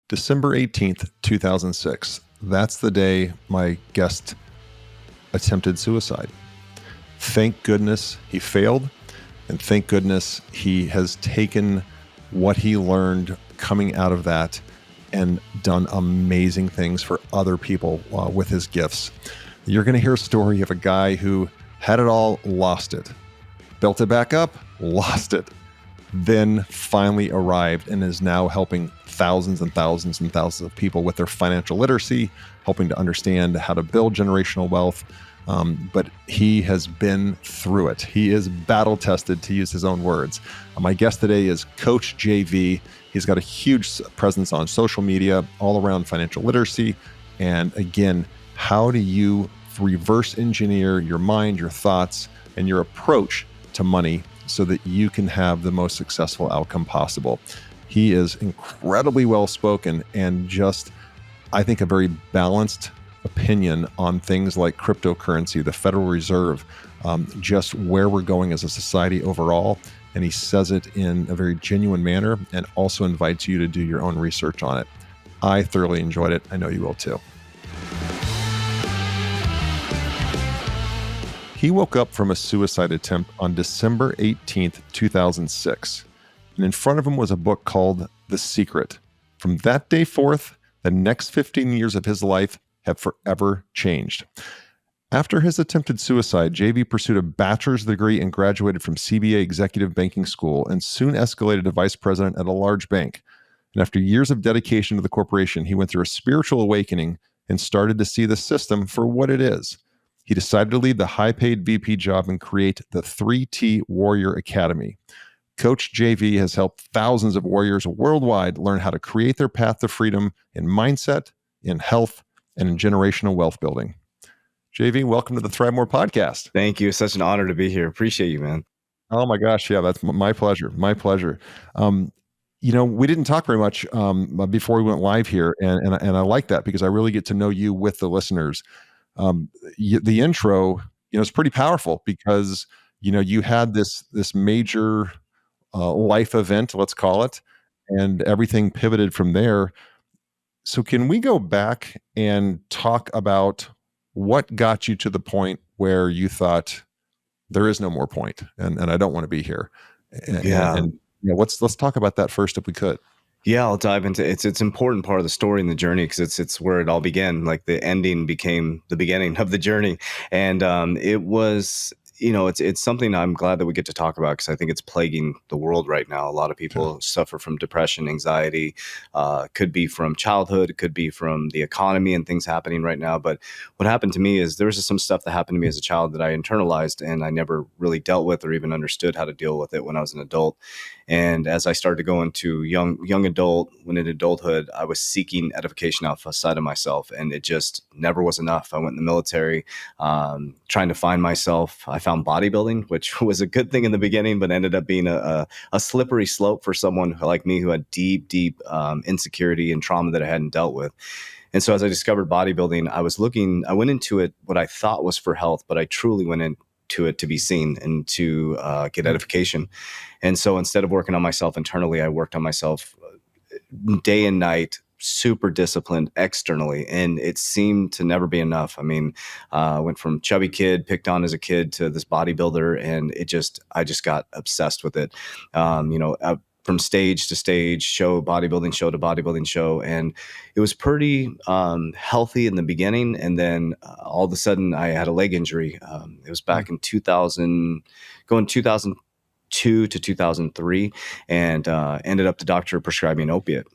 December 18th, 2006. That's the day my guest attempted suicide. Thank goodness he failed, and thank goodness he has taken what he learned coming out of that and done amazing things for other people with his gifts. You're going to hear a story of a guy who had it all, lost it, built it back up, lost it, then finally arrived and is now helping thousands and thousands and thousands of people with their financial literacy, helping to understand how to build generational wealth. But he has been through it. He is battle tested, to use his own words. My guest today is Coach JV. He's got a huge presence on social media all around financial literacy. And again, how do you reverse engineer your mind, your thoughts, and your approach to money so that you can have the most successful outcome possible? He is incredibly well-spoken and just, I think, a very balanced opinion on things like cryptocurrency, the Federal Reserve, just where we're going as a society overall. And he says it in a very genuine manner and also invites you to do your own research on it. I thoroughly enjoyed it. I know you will too. He woke up from a suicide attempt on December 18th, 2006. And in front of him was a book called The Secret. From that day forth, the next 15 years of his life have forever changed. After his attempted suicide, JV pursued a bachelor's degree and graduated from CBA Executive Banking School and soon escalated to vice president at a large bank. And after years of dedication to the corporation, he went through a spiritual awakening and started to see the system for what it is. He decided to leave the high-paid VP job and create the 3T Warrior Academy. Coach JV has helped thousands of warriors worldwide learn how to create their path to freedom in mindset, in health, and in generational wealth building. JV, welcome to the ThriveMore podcast. Thank you. It's such an honor to be here. Appreciate you, man. Oh my gosh. Yeah, that's my pleasure. My pleasure. We didn't talk very much before we went live here. And I like that because I really get to know you with the listeners. The intro, is pretty powerful because, you had this major life event, let's call it, and everything pivoted from there. So can we go back and talk about what got you to the point where you thought there is no more point and I don't want to be here? Let's talk about that first if we could. Yeah, I'll dive into it. It's an important part of the story and the journey because it's where it all began. Like the ending became the beginning of the journey, and it was. It's something I'm glad that we get to talk about because I think it's plaguing the world right now. A lot of people suffer from depression, anxiety, could be from childhood, it could be from the economy and things happening right now. But what happened to me is there was some stuff that happened to me as a child that I internalized and I never really dealt with or even understood how to deal with it when I was an adult. And as I started to go into young adult, when in adulthood, I was seeking edification outside of myself, and it just never was enough. I went in the military, trying to find myself. I found bodybuilding, which was a good thing in the beginning, but ended up being a slippery slope for someone like me who had deep insecurity and trauma that I hadn't dealt with. And so as I discovered bodybuilding, I went into it what I thought was for health, but I truly went into it to be seen and to get edification. And so instead of working on myself internally, I worked on myself day and night, super disciplined externally, and it seemed to never be enough. I mean, I went from chubby kid, picked on as a kid, to this bodybuilder, and I just got obsessed with it. From stage to stage, bodybuilding show to bodybuilding show, and it was pretty healthy in the beginning. And then all of a sudden, I had a leg injury. It was back in 2002 to 2003, and ended up the doctor prescribing an opiate.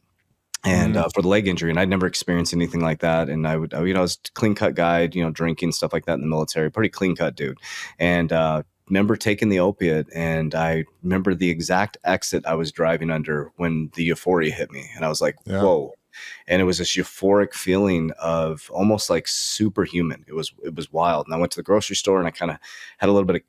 And for the leg injury, and I'd never experienced anything like that. And I was a clean cut guy, drinking stuff like that in the military, pretty clean cut dude. And remember taking the opiate, and I remember the exact exit I was driving under when the euphoria hit me, and I was like, whoa. And it was this euphoric feeling of almost like superhuman. It was wild. And I went to the grocery store, and I kind of had a little bit of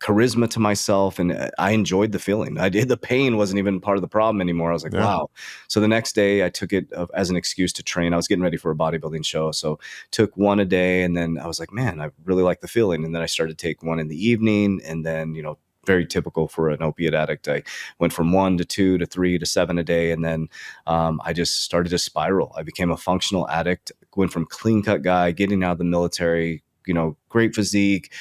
charisma to myself, and I enjoyed the feeling. The pain wasn't even part of the problem anymore. I was like, wow. So the next day I took it as an excuse to train. I was getting ready for a bodybuilding show, so took one a day, and then I was like, man, I really like the feeling. And then I started to take one in the evening, and then very typical for an opiate addict. I went from 1 to 2 to 3 to 7 a day. And then I just started to spiral. I became a functional addict, went from clean cut guy, getting out of the military, great physique,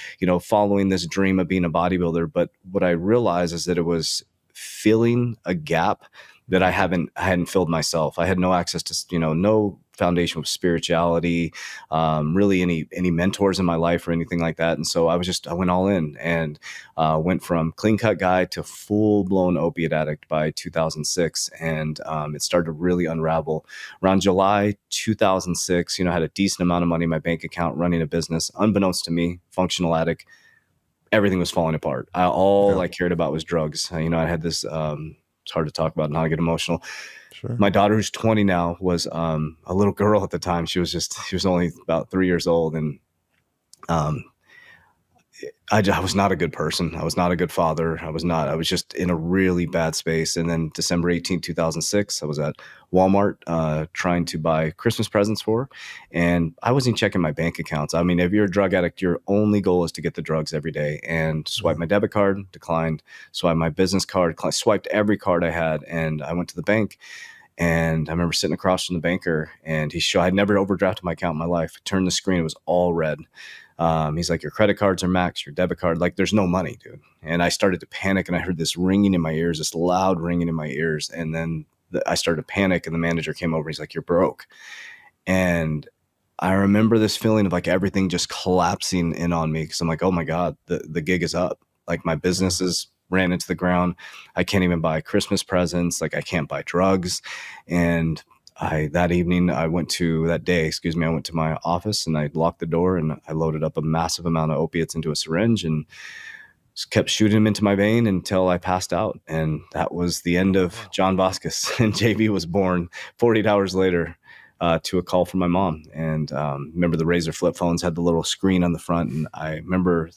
following this dream of being a bodybuilder. But what I realized is that it was filling a gap that I hadn't filled myself. I had no access to, no foundation with spirituality, really any mentors in my life or anything like that. And so I went all in and went from clean cut guy to full blown opiate addict by 2006. And it started to really unravel around July 2006. I had a decent amount of money in my bank account, running a business, unbeknownst to me, functional addict. Everything was falling apart. All Yeah. I cared about was drugs. I had this, it's hard to talk about, not to get emotional. Sure. My daughter, who's 20 now, was a little girl at the time. She was only about 3 years old. And um, I was not a good person. I was not a good father. I was just in a really bad space. And then December 18th, 2006, I was at Walmart trying to buy Christmas presents for her. And I wasn't checking my bank accounts. I mean, if you're a drug addict, your only goal is to get the drugs every day. And swipe my debit card, declined. Swipe my business card, declined. Swiped every card I had. And I went to the bank. And I remember sitting across from the banker, and I'd never overdrafted my account in my life. Turned the screen, it was all red. He's like, your credit cards are maxed, your debit card, like there's no money, dude. And I started to panic, and I heard this ringing in my ears, this loud ringing in my ears. And then I started to panic, and the manager came over. He's like, you're broke. And I remember this feeling of like everything just collapsing in on me, because I'm like, oh my God, the gig is up. Like my business is ran into the ground. I can't even buy Christmas presents. Like I can't buy drugs. And that day, I went to my office and I locked the door and I loaded up a massive amount of opiates into a syringe and just kept shooting them into my vein until I passed out. And that was the end of John Vasquez. And JB was born 48 hours later to a call from my mom. And remember the Razor flip phones had the little screen on the front. And I remember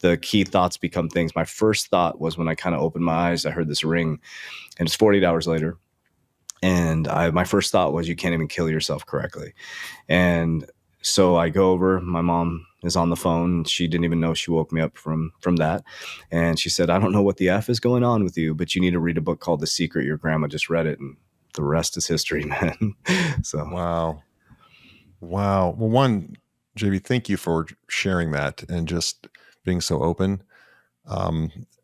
the key thoughts become things. My first thought was when I kind of opened my eyes, I heard this ring, and it's 48 hours later. And my first thought was, you can't even kill yourself correctly. And so I go over, my mom is on the phone. She didn't even know she woke me up from that. And she said, I don't know what the F is going on with you, but you need to read a book called The Secret. Your grandma just read it. And the rest is history, man. So. Wow. Well, one, JB, thank you for sharing that and just being so open.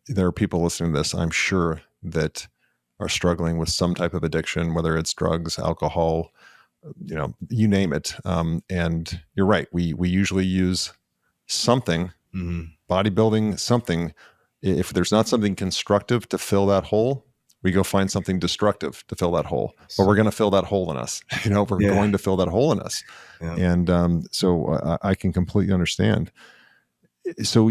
There are people listening to this, I'm sure, that are struggling with some type of addiction, whether it's drugs, alcohol, you name it. And you're right. We usually use something, bodybuilding, something. If there's not something constructive to fill that hole, we go find something destructive to fill that hole. But we're going to fill that hole in us. We're going to fill that hole in us. Yeah. And so I can completely understand. So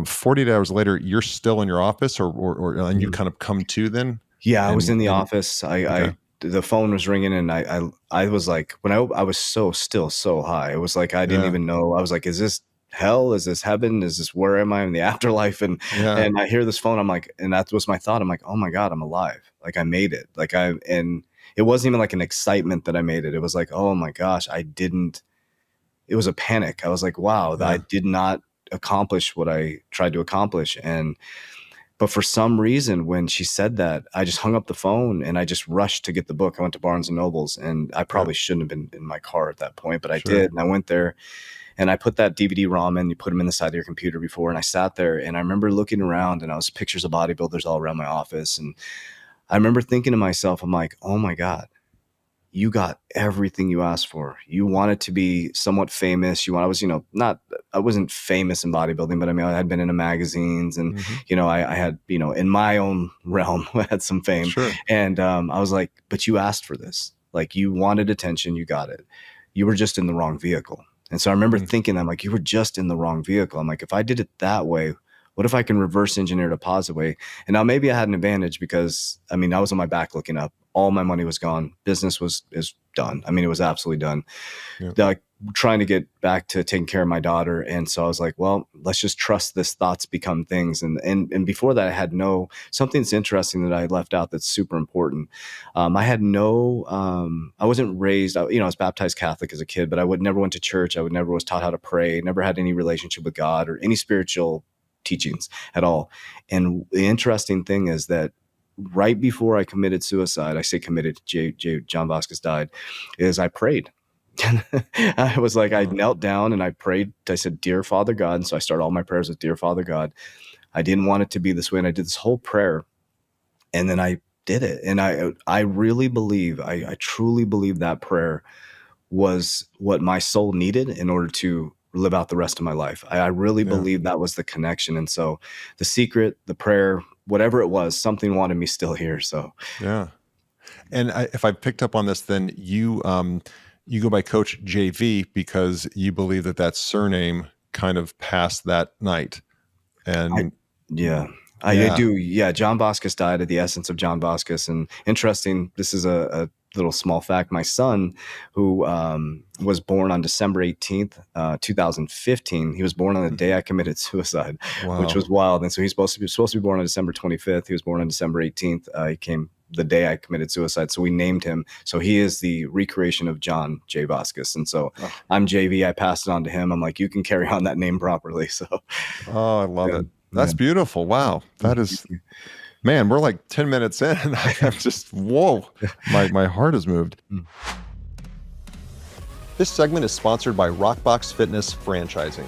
48 hours later, you're still in your office, or and you kind of come to then? Yeah, I was in the office. The phone was ringing, and I was like, when I was still so high. It was like I didn't even know. I was like, is this hell? Is this heaven? Is this, where am I in the afterlife? And I hear this phone. I'm like, and that was my thought. I'm like, oh my God, I'm alive. Like I made it. And it wasn't even like an excitement that I made it. It was like, oh my gosh, it was a panic. I was like, wow, I did not accomplish what I tried to accomplish. But for some reason, when she said that, I just hung up the phone and I just rushed to get the book. I went to Barnes and Nobles, and I probably shouldn't have been in my car at that point, but I did. And I went there and I put that DVD-ROM in. You put them in the side of your computer before. And I sat there and I remember looking around, and I was pictures of bodybuilders all around my office. And I remember thinking to myself, I'm like, oh my God, you got everything you asked for. You wanted to be somewhat famous. I wasn't famous in bodybuilding, but I mean, I had been in the magazines, and, I had, in my own realm, I had some fame. Sure. And I was like, but you asked for this. Like, you wanted attention, you got it. You were just in the wrong vehicle. And so I remember thinking, I'm like, you were just in the wrong vehicle. I'm like, if I did it that way, what if I can reverse engineer it a positive way? And now maybe I had an advantage, because I mean, I was on my back looking up. All my money was gone. Business is done. I mean, it was absolutely done. Yeah. Trying to get back to taking care of my daughter. And so I was like, well, let's just trust this thoughts become things. And before that, I had something that's interesting that I left out that's super important. I wasn't raised, I was baptized Catholic as a kid, but I never went to church. I never was taught how to pray, never had any relationship with God or any spiritual teachings at all. And the interesting thing is that right before I committed suicide, I say committed, John Vasquez died, is I prayed. I was like, I Mm. knelt down and I prayed. I said, "Dear Father God." And so I start all my prayers with, "Dear Father God, I didn't want it to be this way." And I did this whole prayer, and then I did it. And I really believe, I truly believe that prayer was what my soul needed in order to live out the rest of my life. I really Yeah. believe that was the connection. And so the secret, the prayer, whatever it was, something wanted me still here. So Yeah. And if I picked up on this, then you go by Coach JV because you believe that that surname kind of passed that night. I, And yeah, I yeah. do. Yeah. John Vasquez died at the essence of John Vasquez. And interesting, this is a little small fact. My son, who was born on December 18th, 2015, he was born on the day I committed suicide, which Wow. was wild. And so he's supposed to be born on December 25th. He was born on December 18th. He came the day I committed suicide. So we named him. So he is the recreation of John J. Vasquez. And so Oh, I'm JV. I passed it on to him. I'm like, you can carry on that name properly. So oh, I love yeah. it. Yeah. That's beautiful. Wow. That is, man, we're like 10 minutes in and I'm just, whoa, my heart has moved. Mm. This segment is sponsored by Rockbox Fitness Franchising.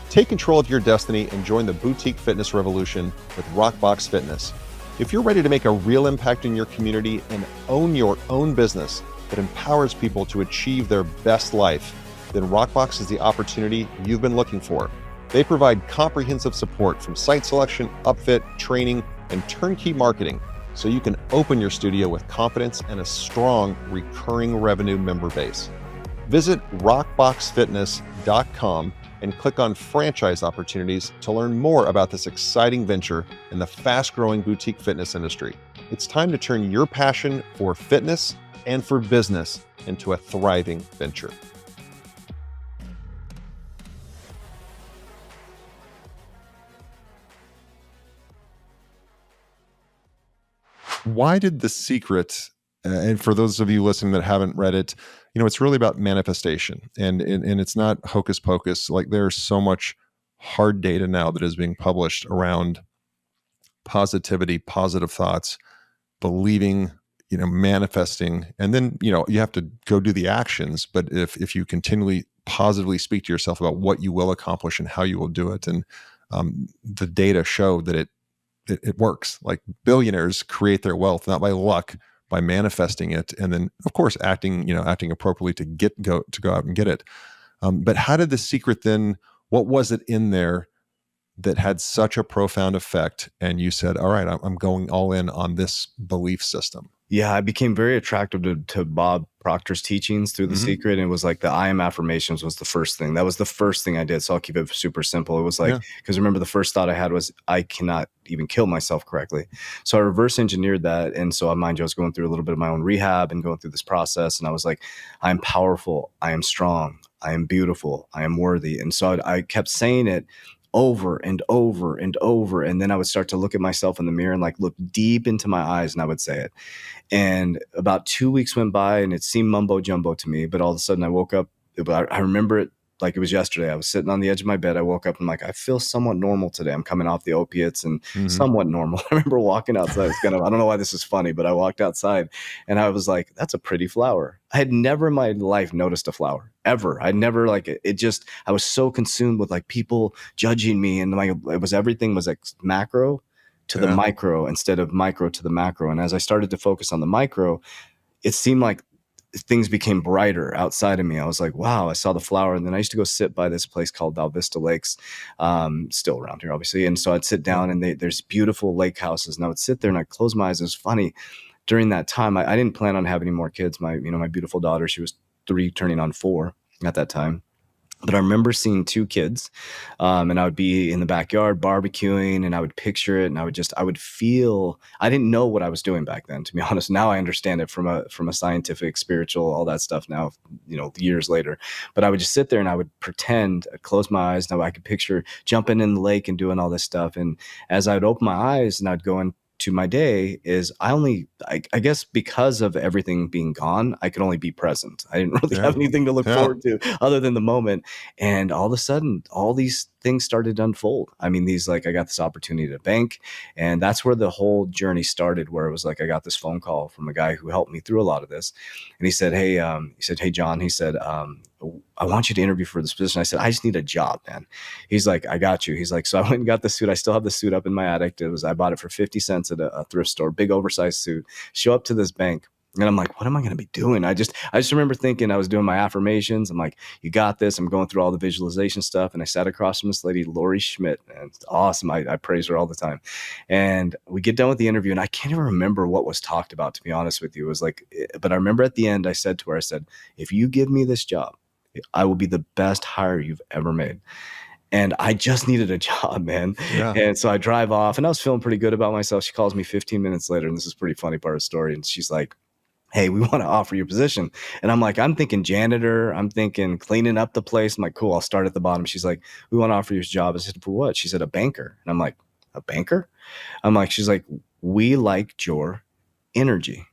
Take control of your destiny and join the boutique fitness revolution with Rockbox Fitness. If you're ready to make a real impact in your community and own your own business that empowers people to achieve their best life, then Rockbox is the opportunity you've been looking for. They provide comprehensive support from site selection, upfit, training, and turnkey marketing, so you can open your studio with confidence and a strong recurring revenue member base. Visit rockboxfitness.com and click on franchise opportunities to learn more about this exciting venture in the fast-growing boutique fitness industry. It's time to turn your passion for fitness and for business into a thriving venture. Why did The Secret, and for those of you listening that haven't read it, it's really about manifestation, and it's not hocus pocus. Like, there's so much hard data now that is being published around positivity, positive thoughts, believing, manifesting, and then you have to go do the actions. But if you continually positively speak to yourself about what you will accomplish and how you will do it, and the data show that it works. Like, billionaires create their wealth not by luck, by manifesting it, and then of course acting appropriately to go out and get it. But how did The Secret then? What was it in there that had such a profound effect? And you said, "All right, I'm going all in on this belief system." Yeah, I became very attracted to Bob Proctor's teachings through The Hmm. Secret. And it was like the I am affirmations was the first thing. That was the first thing I did. So I'll keep it super simple. It was like, Yeah. because remember, the first thought I had was, I cannot even kill myself correctly. So I reverse engineered that. And so, mind you, I was going through a little bit of my own rehab and going through this process. And I was like, I am powerful. I am strong. I am beautiful. I am worthy. And so I kept saying it over and over and over. And then I would start to look at myself in the mirror and like look deep into my eyes, and I would say it. And about 2 weeks went by and it seemed mumbo jumbo to me. But all of a sudden I woke up. I remember it like it was yesterday. I was sitting on the edge of my bed. I woke up and I'm like, I feel somewhat normal today. I'm coming off the opiates and Hmm. somewhat normal. I remember walking outside. I don't know why this is funny, but I walked outside and I was like, that's a pretty flower. I had never in my life noticed a flower ever. I never like it just, I was so consumed with like people judging me, and like everything was like macro to the Yeah. micro instead of micro to the macro. And as I started to focus on the micro, it seemed like things became brighter outside of me. I was like, wow, I saw the flower. And then I used to go sit by this place called Val Vista Lakes, still around here, obviously. And so I'd sit Yeah. down and there's beautiful lake houses. And I would sit there and I'd close my eyes. It was funny. During that time, I didn't plan on having any more kids. My beautiful daughter, she was 3 turning on 4 at that time. But I remember seeing 2 kids, and I would be in the backyard barbecuing, and I would picture it, and I would feel. I didn't know what I was doing back then, to be honest. Now I understand it from a scientific, spiritual, all that stuff. Now, years later, but I would just sit there and I would pretend. I'd close my eyes. Now I could picture jumping in the lake and doing all this stuff. And as I would open my eyes and I'd go into my day, is I guess because of everything being gone, I could only be present. I didn't really Yeah. have anything to look Yeah. forward to other than the moment. And all of a sudden, all these things started to unfold. I mean, I got this opportunity to bank, and that's where the whole journey started, where it was like, I got this phone call from a guy who helped me through a lot of this. And he said, hey, John, he said, I want you to interview for this position. I said, I just need a job, man. He's like, I got you. He's like, so I went and got the suit. I still have the suit up in my attic. I bought it for 50 cents at a thrift store, big oversized suit. Show up to this bank. And I'm like, what am I going to be doing? I just remember thinking, I was doing my affirmations. I'm like, you got this. I'm going through all the visualization stuff. And I sat across from this lady, Lori Schmidt, and it's awesome. I praise her all the time. And we get done with the interview, and I can't even remember what was talked about, to be honest with you. It was like, but I remember at the end, I said to her, I said, if you give me this job, I will be the best hire you've ever made. And I just needed a job, man. Yeah. And so I drive off, and I was feeling pretty good about myself. She calls me 15 minutes later, and this is a pretty funny part of the story. And she's like, hey, we want to offer you a position. And I'm like, I'm thinking janitor. I'm thinking cleaning up the place. I'm like, cool, I'll start at the bottom. She's like, we want to offer you a job. I said, for what? She said, a banker. And I'm like, a banker? She's like, we liked your energy.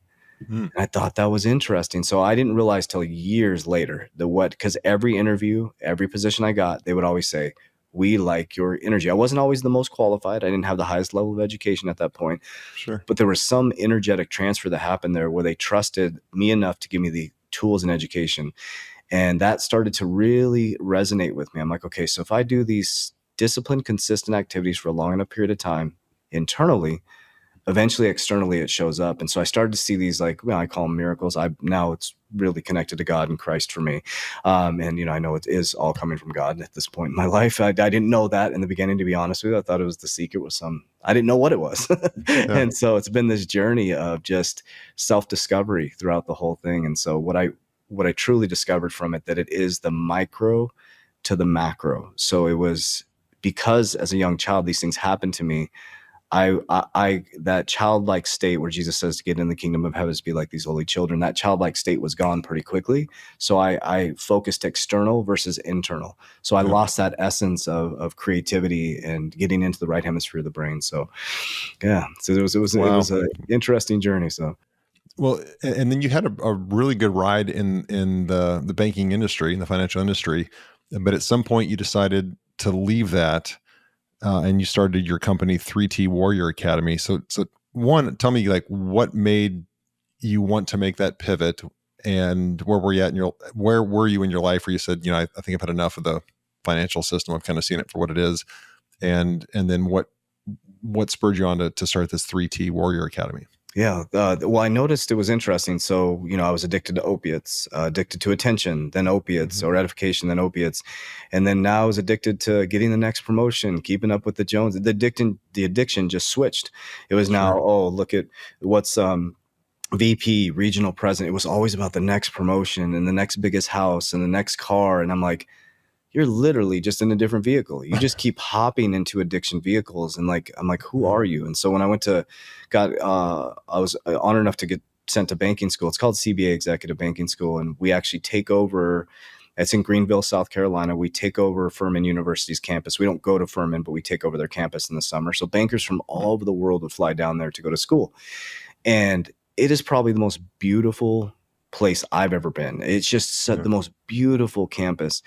And I thought that was interesting. So I didn't realize till years later because every interview, every position I got, they would always say, we like your energy. I wasn't always the most qualified. I didn't have the highest level of education at that point. Sure. But there was some energetic transfer that happened there where they trusted me enough to give me the tools and education. And that started to really resonate with me. I'm like, okay, so if I do these disciplined, consistent activities for a long enough period of time internally, eventually externally it shows up. And so I started to see these, like, I call them miracles. Now it's really connected to God and Christ for me. And I know it is all coming from God at this point in my life. I didn't know that in the beginning, to be honest with you. I thought it was the secret was I didn't know what it was. Yeah. And so it's been this journey of just self-discovery throughout the whole thing. And so what I truly discovered from it, that it is the micro to the macro. So it was because as a young child, these things happened to me. I that childlike state where Jesus says to get in the kingdom of heaven is be like these holy children, that childlike state was gone pretty quickly. So I focused external versus internal. So I lost that essence of creativity and getting into the right hemisphere of the brain. So yeah, so it was an interesting journey. So. Well, and then you had a really good ride in the banking industry, in the financial industry, but at some point you decided to leave that. And you started your company, 3T Warrior Academy. So one, tell me, like, what made you want to make that pivot, and where were you at where were you in your life where you said, I think I've had enough of the financial system. I've kind of seen it for what it is. And then what spurred you on to start this 3T Warrior Academy? Yeah. Well, I noticed it was interesting. So, I was addicted to opiates, addicted to attention, then opiates, or gratification, then opiates. And then now I was addicted to getting the next promotion, keeping up with the Joneses. The addiction just switched. It was now, look at what's VP, regional president. It was always about the next promotion and the next biggest house and the next car. And I'm like, you're literally just in a different vehicle. You just keep hopping into addiction vehicles. And I'm like, who are you? And so when I I was honored enough to get sent to banking school. It's called CBA Executive Banking School. And we actually take over, it's in Greenville, South Carolina. We take over Furman University's campus. We don't go to Furman, but we take over their campus in the summer. So bankers from all over the world would fly down there to go to school. And it is probably the most beautiful place I've ever been. It's just the most beautiful campus.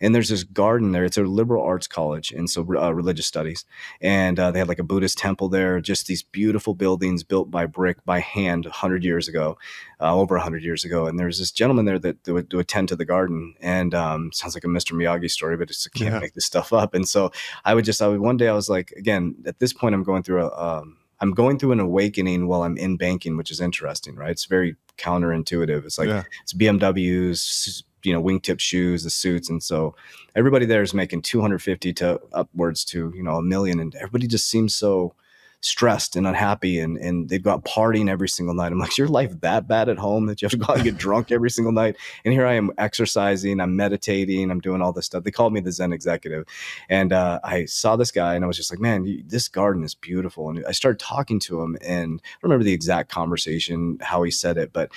And there's this garden there. It's a liberal arts college, and so religious studies. And they had like a Buddhist temple there, just these beautiful buildings built by brick, by hand, 100 years ago, over 100 years ago. And there's this gentleman there that would attend to the garden. And sounds like a Mr. Miyagi story, but I can't make this stuff up. And so one day I was like, again, at this point I'm going through an awakening while I'm in banking, which is interesting, right? It's very counterintuitive. It's like it's BMWs, wingtip shoes, the suits. And so everybody there is making 250 to upwards to, $1 million. And everybody just seems so stressed and unhappy. And they've got partying every single night. I'm like, is your life that bad at home that you have to go out and get drunk every single night? And here I am exercising, I'm meditating, I'm doing all this stuff. They called me the Zen executive. And I saw this guy and I was just like, man, this garden is beautiful. And I started talking to him, and I don't remember the exact conversation, how he said it, but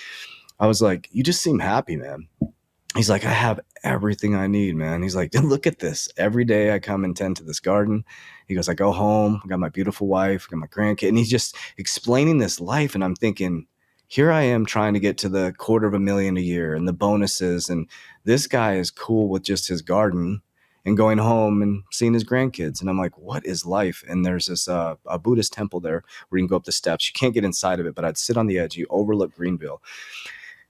I was like, you just seem happy, man. He's like, I have everything I need, man. He's like, look at this. Every day I come and tend to this garden. He goes, I go home, I got my beautiful wife, I got my grandkid. And he's just explaining this life. And I'm thinking, here I am trying to get to the $250,000 a year and the bonuses. And this guy is cool with just his garden. and going home and seeing his grandkids. And I'm like, what is life? And there's this a Buddhist temple there where you can go up the steps. You can't get inside of it, but I'd sit on the edge. You overlook Greenville.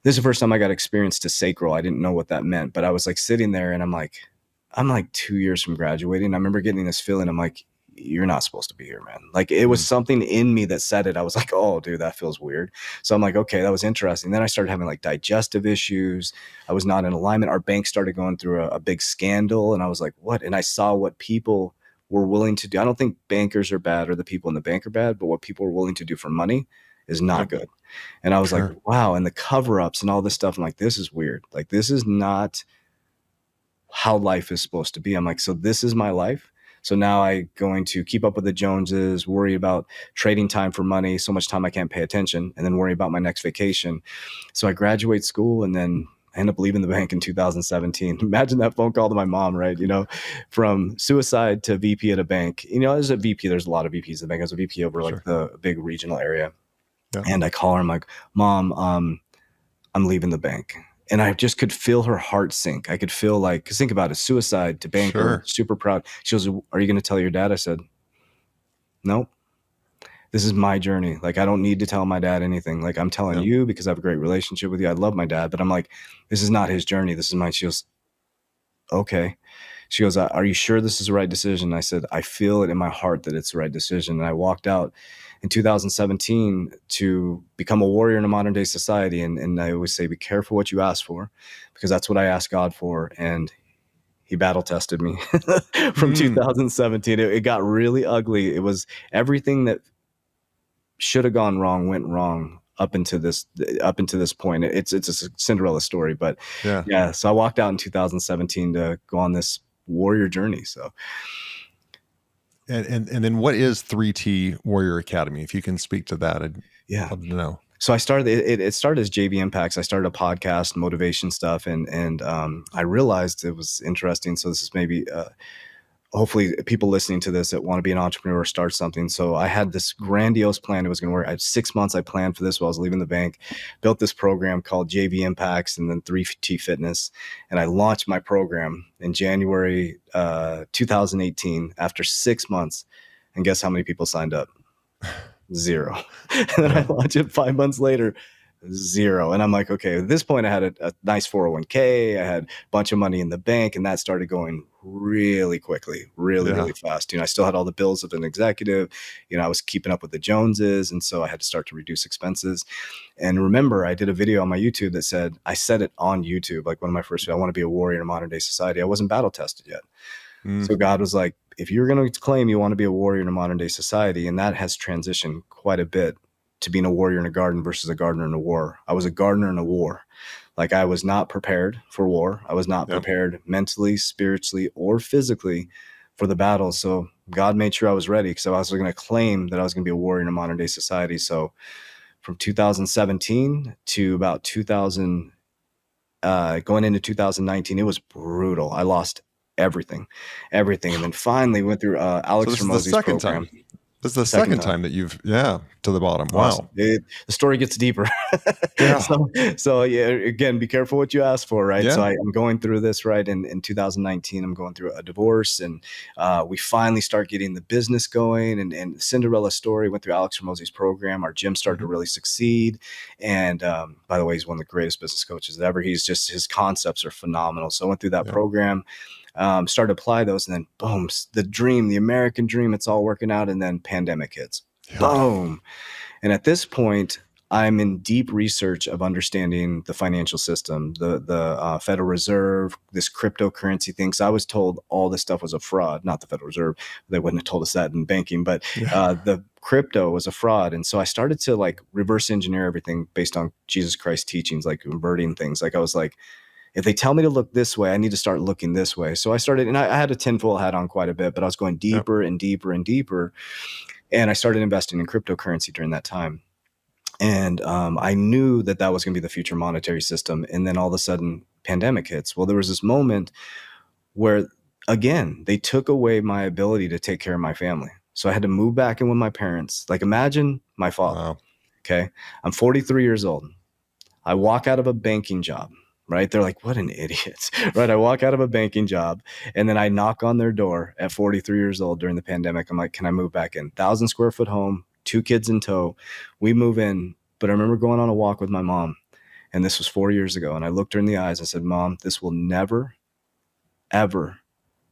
This is the first time I got experienced to sacral. I didn't know what that meant, but I was like sitting there and I'm like 2 years from graduating. I remember getting this feeling. I'm like, you're not supposed to be here, man. Like it was something in me that said it. I was like, oh, dude, that feels weird. So I'm like, okay, that was interesting. Then I started having like digestive issues. I was not in alignment. Our bank started going through a big scandal. And I was like, what? And I saw what people were willing to do. I don't think bankers are bad or the people in the bank are bad, but what people are willing to do for money is not good. And I was like, Sure. wow. And the cover-ups and all this stuff. I'm like, this is weird. Like, this is not how life is supposed to be. I'm like, so this is my life. So now I going to keep up with the Joneses, worry about trading time for money, so much time I can't pay attention, and then worry about my next vacation. So I graduate school and then I end up leaving the bank in 2017. Imagine that phone call to my mom, right? You know, from suicide to VP at a bank. You know, as a VP, there's a lot of VPs at the bank. I was a VP over like Sure. the big regional area. Yeah. And I call her, I'm like, Mom, I'm leaving the bank. And I just could feel her heart sink. I could feel like, because think about it, suicide to banker, Sure. super proud. She goes, are you going to tell your dad? I said, nope. This is my journey. Like, I don't need to tell my dad anything. Like, I'm telling Yeah. you because I have a great relationship with you. I love my dad, but I'm like, this is not his journey. This is mine. She goes, okay. She goes, are you sure this is the right decision? I said, I feel it in my heart that it's the right decision. And I walked out in 2017 to become a warrior in a modern day society. And I always say, be careful what you ask for, because that's what I asked God for. And he battle tested me from Mm. 2017. It got really ugly. It was everything that should have gone wrong went wrong up into this point. It's a Cinderella story, but Yeah. yeah. So I walked out in 2017 to go on this warrior journey. So And then what is 3T Warrior Academy? If you can speak to that, I'd yeah. love to know. So I started it started as JV Impacts. I started a podcast, motivation stuff, and I realized it was interesting. So this is maybe hopefully people listening to this that want to be an entrepreneur or start something. So I had this grandiose plan. It was going to work. I had 6 months. I planned for this while I was leaving the bank, built this program called JV Impacts and then 3T Fitness. And I launched my program in January 2018 after 6 months. And guess how many people signed up? Zero. And then I Yeah. launched it 5 months later. Zero. And I'm like, okay, at this point, I had a nice 401k. I had a bunch of money in the bank, and that started going really quickly, really, Yeah. really fast. You know, I still had all the bills of an executive. You know, I was keeping up with the Joneses. And so I had to start to reduce expenses. And remember, I did a video on my YouTube that said, I said it on YouTube, like one of my first, I want to be a warrior in a modern day society. I wasn't battle tested yet. Mm. So God was like, if you're going to claim you want to be a warrior in a modern day society, and that has transitioned quite a bit to being a warrior in a garden versus a gardener in a war. I was a gardener in a war. Like, I was not prepared for war. I was not Yep. prepared mentally, spiritually, or physically for the battle. So God made sure I was ready, because I was going to claim that I was going to be a warrior in a modern day society. So from 2017 to about 2000, going into 2019, it was brutal. I lost everything. And then finally went through So Alex this is the Hermosi's second program. time. This is the Second second time. time that you've to the bottom. Awesome. Wow. The story gets deeper. Yeah. So yeah, again, be careful what you ask for, right? So Yeah. I'm going through this, right? In 2019, I'm going through a divorce, and we finally start getting the business going, and Cinderella story. Went through Alex Hermosi's program. Our gym started to really succeed. And by the way, he's one of the greatest business coaches ever. His concepts are phenomenal. So I went through that Yeah. program. Started to apply those, and then boom, the dream, the American dream, it's all working out. And then pandemic hits. Yeah. Boom. And at this point, I'm in deep research of understanding the financial system, the Federal Reserve, this cryptocurrency thing. So I was told all this stuff was a fraud, not the Federal Reserve. They wouldn't have told us that in banking, but Yeah. the crypto was a fraud. And so I started to like reverse engineer everything based on Jesus Christ's teachings, like inverting things. Like, I was like, if they tell me to look this way, I need to start looking this way. So I started, and I had a tinfoil hat on quite a bit, but I was going deeper and deeper and deeper. And I started investing in cryptocurrency during that time. And I knew that that was going to be the future monetary system. And then all of a sudden, pandemic hits. Well, there was this moment where, again, they took away my ability to take care of my family. So I had to move back in with my parents. Like, imagine my father. Wow. Okay. I'm 43 years old. I walk out of a banking job. right? They're like, what an idiot, right? I walk out of a banking job and then I knock on their door at 43 years old during the pandemic. I'm like, can I move back in? 1,000 square foot home, 2 kids in tow. We move in. But I remember going on a walk with my mom, and this was 4 years ago. And I looked her in the eyes. I said, Mom, this will never, ever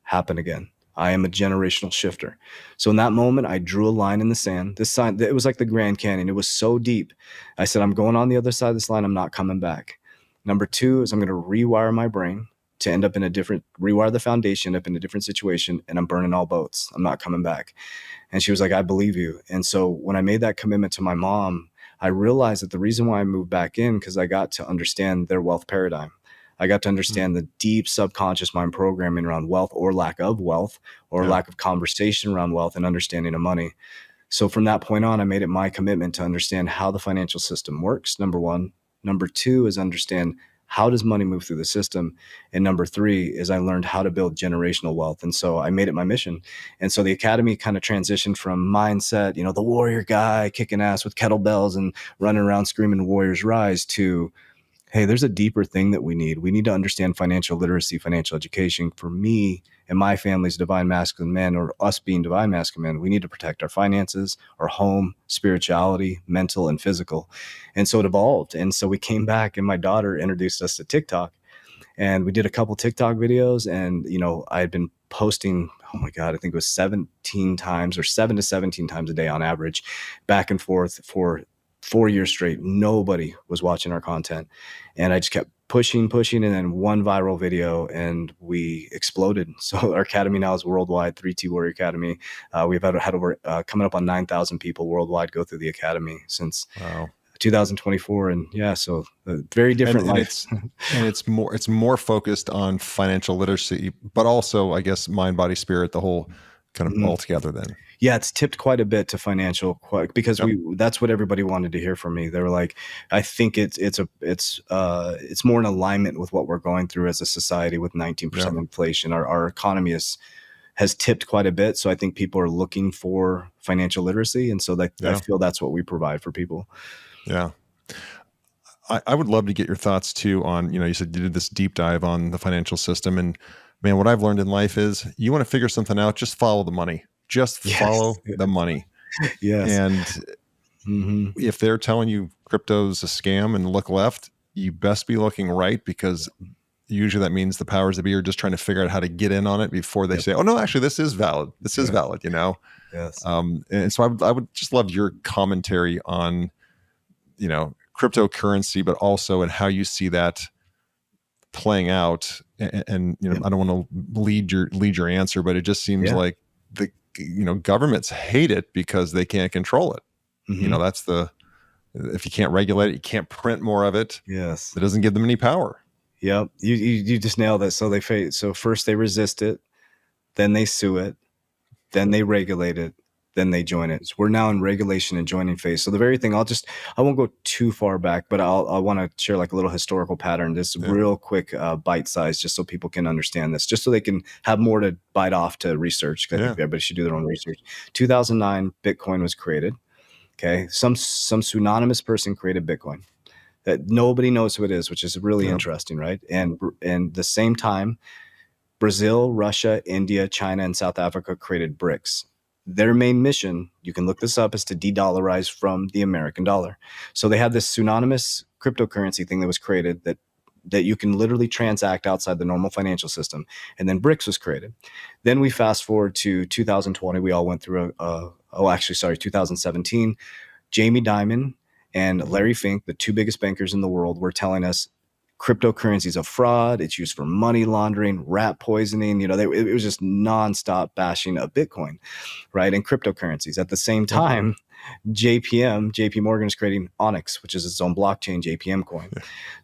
happen again. I am a generational shifter. So in that moment, I drew a line in the sand. This sign, it was like the Grand Canyon. It was so deep. I said, I'm going on the other side of this line. I'm not coming back. Number two is I'm going to rewire my brain to end up in a different, rewire the foundation, end up in a different situation, and I'm burning all boats. I'm not coming back. And she was like, I believe you. And so when I made that commitment to my mom, I realized that the reason why I moved back in, because I got to understand their wealth paradigm. I got to understand the deep subconscious mind programming around wealth or lack of wealth or Yeah. lack of conversation around wealth and understanding of money. So from that point on, I made it my commitment to understand how the financial system works, number one. Number two is understand how does money move through the system. And number three is I learned how to build generational wealth. And so I made it my mission. And so the academy kind of transitioned from mindset, the warrior guy kicking ass with kettlebells and running around screaming warriors rise to, hey, there's a deeper thing that we need. We need to understand financial literacy, financial education. For me and my family's divine masculine men, or us being divine masculine men, we need to protect our finances, our home, spirituality, mental, and physical. And so it evolved. And so we came back, and my daughter introduced us to TikTok. And we did a couple TikTok videos, and I had been posting, oh my God, I think it was 17 times or 7 to 17 times a day on average, back and forth for 4 years straight. Nobody was watching our content. And I just kept pushing, and then one viral video and we exploded. So our academy now is worldwide, 3T Warrior Academy. We've had over coming up on 9,000 people worldwide go through the academy since Wow. 2024. And yeah, so a very different life. It's more focused on financial literacy, but also, I guess, mind, body, spirit, the whole kind of all together then. Yeah, it's tipped quite a bit to financial, because Yep. that's what everybody wanted to hear from me. They were like, I think it's more in alignment with what we're going through as a society with 19% inflation. Our economy has tipped quite a bit. So I think people are looking for financial literacy. And so I feel that's what we provide for people. Yeah. I would love to get your thoughts too on, you said you did this deep dive on the financial system, and man, what I've learned in life is you want to figure something out, just follow the money. Just follow the money. Yes. And if they're telling you crypto's a scam and look left, you best be looking right, because usually that means the powers that be are just trying to figure out how to get in on it before they say, oh no, actually this is valid. This is valid, Yes. And so I would just love your commentary on, cryptocurrency, but also in how you see that playing out. And I don't want to lead your answer, but it just seems like the governments hate it because they can't control it. That's if you can't regulate it, you can't print more of it. Yes. It doesn't give them any power. Yep. You just nailed it. So first they resist it, then they sue it, then they regulate it, then they join it. So we're now in regulation and joining phase. So the very thing, I won't go too far back, but I want to share like a little historical pattern, this real quick bite size, just so people can understand this, just so they can have more to bite off to research. I think everybody should do their own research. 2009, Bitcoin was created. Okay. Some pseudonymous person created Bitcoin that nobody knows who it is, which is really interesting. Right. And the same time, Brazil, Russia, India, China, and South Africa created BRICS. Their main mission, you can look this up, is to de-dollarize from the American dollar. So they had this pseudonymous cryptocurrency thing that was created that you can literally transact outside the normal financial system. And then BRICS was created. Then we fast forward to 2020. We all went through 2017. Jamie Dimon and Larry Fink, the two biggest bankers in the world, were telling us cryptocurrency is a fraud. It's used for money laundering, rat poisoning. It was just nonstop bashing of Bitcoin, right? And cryptocurrencies. At the same time, JP Morgan is creating Onyx, which is its own blockchain, JPM coin.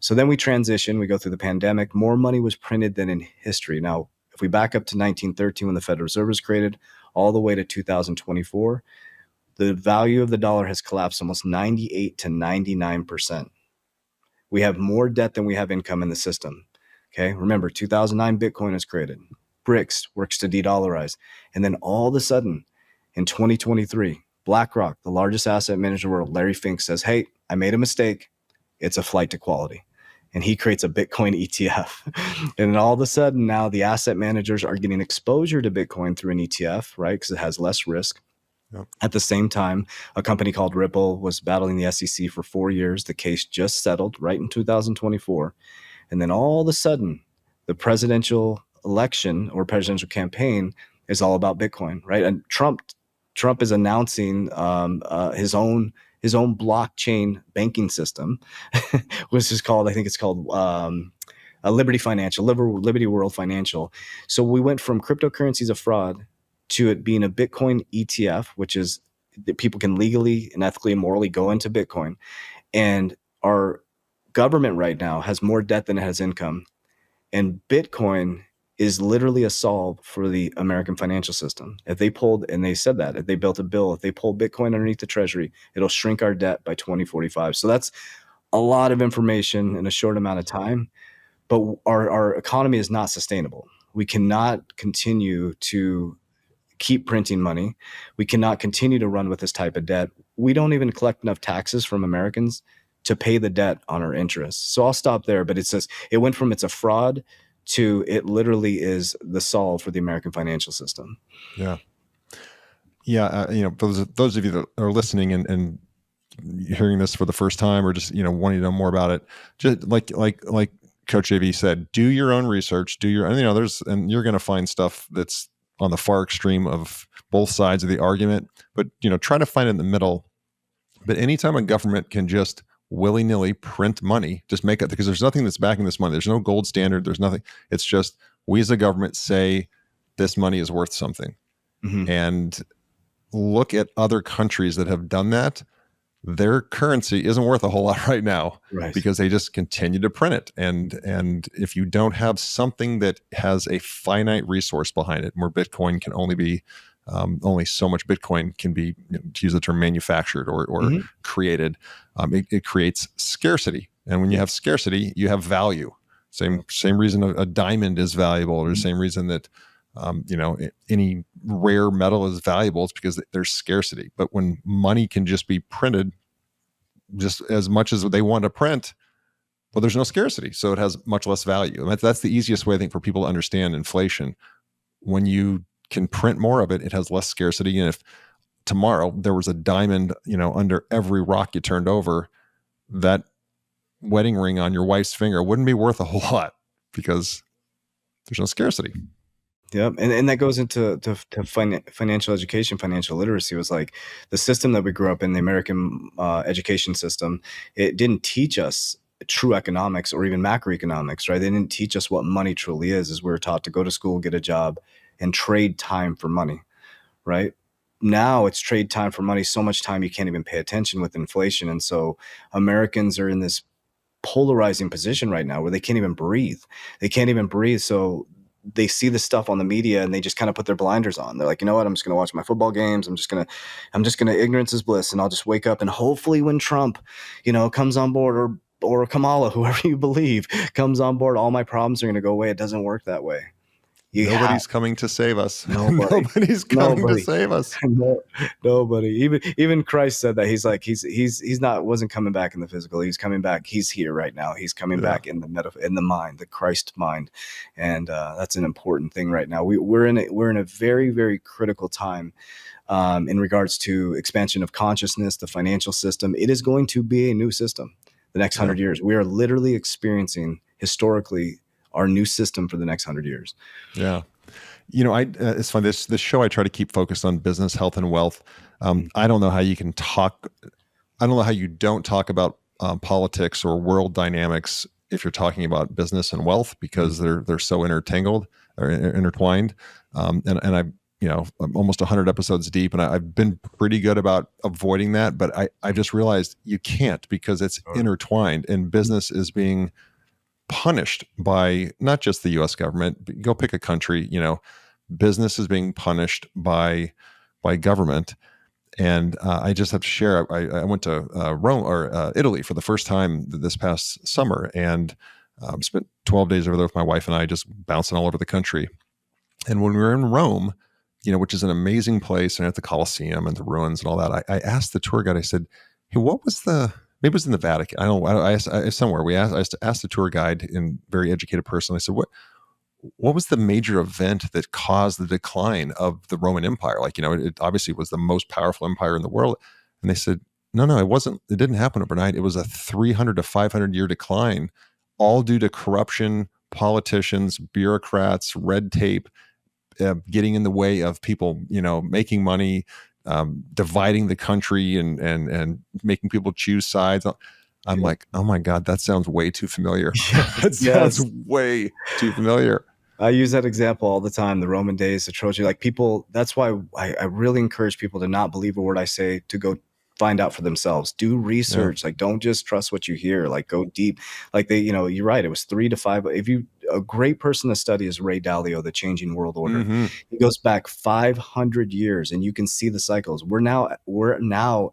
So then we transition, we go through the pandemic. More money was printed than in history. Now, if we back up to 1913 when the Federal Reserve was created, all the way to 2024, the value of the dollar has collapsed almost 98 to 99%. We have more debt than we have income in the system. Okay. Remember, 2009 Bitcoin was created. BRICS works to de-dollarize. And then all of a sudden in 2023, BlackRock, the largest asset manager in the world, Larry Fink says, hey, I made a mistake. It's a flight to quality. and he creates a Bitcoin ETF. And all of a sudden now the asset managers are getting exposure to Bitcoin through an ETF, right? Because it has less risk. Yep. At the same time, a company called Ripple was battling the SEC for 4 years. The case just settled right in 2024. And then all of a sudden, the presidential election or presidential campaign is all about Bitcoin, right? And Trump is announcing his own blockchain banking system, which is called, I think it's called Liberty Financial, Liberty World Financial. So we went from cryptocurrencies a fraud to it being a Bitcoin ETF, which is that people can legally and ethically and morally go into Bitcoin. And our government right now has more debt than it has income. And Bitcoin is literally a solve for the American financial system. If they pulled, and they said that, if they built a bill, if they pulled Bitcoin underneath the treasury, it'll shrink our debt by 2045. So that's a lot of information in a short amount of time. But our economy is not sustainable. We cannot continue to keep printing money. We cannot continue to run with this type of debt. We don't even collect enough taxes from Americans to pay the debt on our interest. So I'll stop there, but it says it went from it's a fraud to it literally is the solve for the American financial system. Yeah. Yeah. For those of you that are listening and hearing this for the first time, or just, wanting to know more about it, just like Coach JV said, do your own research, and you're going to find stuff that's on the far extreme of both sides of the argument, but, try to find it in the middle. But anytime a government can just willy-nilly print money, just make it, because there's nothing that's backing this money. There's no gold standard. There's nothing. It's just, we as a government say this money is worth something. Mm-hmm. And look at other countries that have done that. Their currency isn't worth a whole lot right now, Right. because they just continue to print it. And if you don't have something that has a finite resource behind it, where Bitcoin can only be, only so much Bitcoin can be, to use the term, manufactured or Mm-hmm. created, it creates scarcity. And when you have scarcity, you have value. Same reason a diamond is valuable, or the same reason that any rare metal is valuable. It's because there's scarcity. But when money can just be printed just as much as they want to print, well, there's no scarcity, so it has much less value. And that's the easiest way, I think, for people to understand inflation. When you can print more of it, it has less scarcity. And if tomorrow there was a diamond, under every rock you turned over, that wedding ring on your wife's finger wouldn't be worth a whole lot, because there's no scarcity. Yep. And that goes into financial education, financial literacy. Was like the system that we grew up in, the American education system. It didn't teach us true economics or even macroeconomics, right? They didn't teach us what money truly is. As we were taught to go to school, get a job, and trade time for money, right? Now it's trade time for money, so much time you can't even pay attention with inflation. And so Americans are in this polarizing position right now where they can't even breathe. They can't even breathe. So they see this stuff on the media and they just kind of put their blinders on. They're like, you know what? I'm just going to watch my football games. I'm just going to ignorance is bliss. And I'll just wake up, and hopefully when Trump, comes on board, or Kamala, whoever you believe, comes on board, all my problems are going to go away. It doesn't work that way. Nobody's coming to save us. Nobody. Nobody's coming to save us. Nobody. Even Christ said that. He's like, he's not, wasn't coming back in the physical. He's coming back. He's here right now. He's coming back in the mind, the Christ mind. And that's an important thing right now. We're in a very, very critical time in regards to expansion of consciousness, the financial system. It is going to be a new system the next 100 years. We are literally experiencing historically our new system for the next 100 years. Yeah. It's fun. This show, I try to keep focused on business, health, and wealth. I don't know how you can talk. I don't know how you don't talk about politics or world dynamics if you're talking about business and wealth, because they're so intertangled or intertwined. And I'm almost 100 episodes deep, and I've been pretty good about avoiding that. But I just realized you can't, because it's intertwined, and business is being punished by not just the U.S. government. Go pick a country. Business is being punished by government. And I just have to share. I went to Rome or Italy for the first time this past summer, and spent 12 days over there with my wife and I, just bouncing all over the country. And when we were in Rome, which is an amazing place, and at the Colosseum and the ruins and all that, I asked the tour guide. I said, "Hey, what was the maybe it was in the Vatican. I asked somewhere. I asked a tour guide and very educated person. I said, what was the major event that caused the decline of the Roman Empire? Like, it obviously was the most powerful empire in the world. And they said, no, it wasn't. It didn't happen overnight. It was a 300 to 500 year decline, all due to corruption, politicians, bureaucrats, red tape, getting in the way of people, making money, dividing the country and making people choose sides. I'm like, oh my God, that sounds way too familiar. That sounds Yes. way too familiar. I use that example all the time, the Roman days, the Trojan, like people, that's why I really encourage people to not believe a word I say, to go find out for themselves, do Yeah. research. Like, don't just trust what you hear, like go deep. Like you're right. It was 3 to 5. A great person to study is Ray Dalio, The Changing World Order. Mm-hmm. He goes back 500 years and you can see the cycles. We're now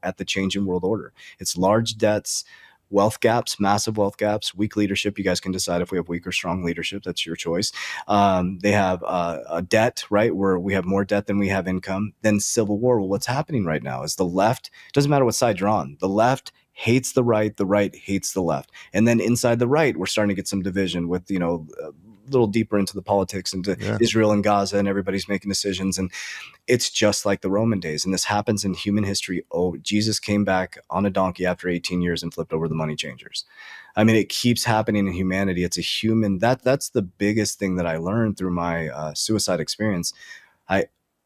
at the changing world order. It's large debts, wealth gaps, massive wealth gaps, weak leadership. You guys can decide if we have weak or strong leadership. That's your choice. They have a debt, right, where we have more debt than we have income. Then civil war. Well, what's happening right now is the left, doesn't matter what side you're on, the left hates the right hates the left. And then inside the right, we're starting to get some division with, a little deeper into the politics, into Israel and Gaza, and everybody's making decisions. And it's just like the Roman days. And this happens in human history. Oh, Jesus came back on a donkey after 18 years and flipped over the money changers. I mean, it keeps happening in humanity. It's a human, that's the biggest thing that I learned through my suicide experience. I,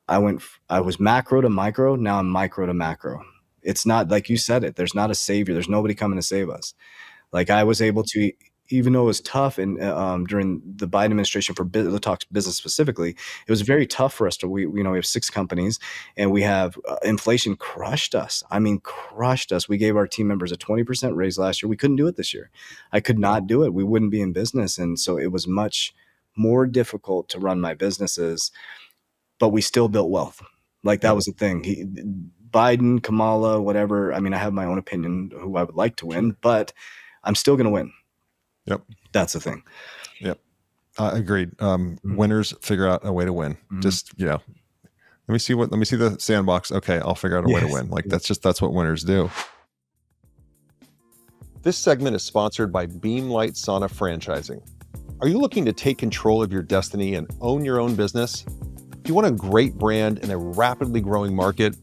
I was macro to micro. Now I'm micro to macro. It's not like you said it. There's not a savior. There's nobody coming to save us. Like I was able to, even though it was tough, and during the Biden administration for talks business specifically, it was very tough for us to. We have 6 companies, and we have inflation crushed us. I mean, crushed us. We gave our team members a 20% raise last year. We couldn't do it this year. I could not do it. We wouldn't be in business, and so it was much more difficult to run my businesses. But we still built wealth. Like that was the thing. Biden, Kamala, whatever. I mean, I have my own opinion who I would like to win, but I'm still going to win. Yep. That's the thing. Yep. Agreed. Winners figure out a way to win. Just, let me see the sandbox. Okay. I'll figure out a way to win. Like that's what winners do. This segment is sponsored by Beamlight Sauna Franchising. Are you looking to take control of your destiny and own your own business? Do you want a great brand in a rapidly growing market?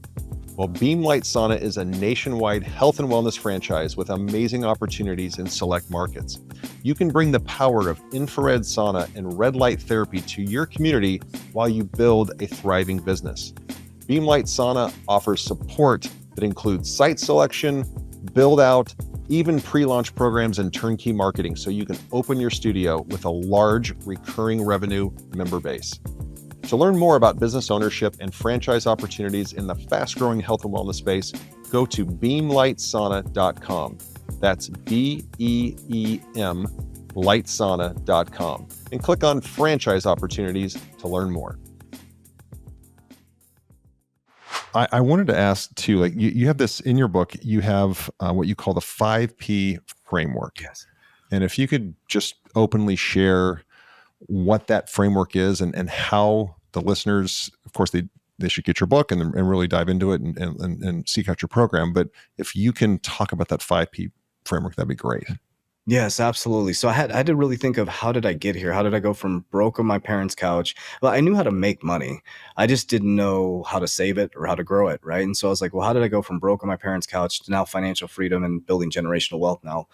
Well, Beamlight Sauna is a nationwide health and wellness franchise with amazing opportunities in select markets. You can bring the power of infrared sauna and red light therapy to your community while you build a thriving business. Beamlight Sauna offers support that includes site selection, build out, even pre-launch programs and turnkey marketing so you can open your studio with a large recurring revenue member base. To learn more about business ownership and franchise opportunities in the fast-growing health and wellness space, go to beamlightsauna.com. That's BEEM lightsauna.com and click on franchise opportunities to learn more. I wanted to ask too, like you have this in your book, you have what you call the 5P framework. Yes. And if you could just openly share what that framework is and how the listeners, of course, they should get your book and really dive into it and seek out your program. But if you can talk about that 5P framework, that'd be great. Yes, absolutely. So I had to really think of, how did I get here? How did I go from broke on my parents' couch? Well, I knew how to make money. I just didn't know how to save it or how to grow it, right? And so I was like, well, how did I go from broke on my parents' couch to now financial freedom and building generational wealth now?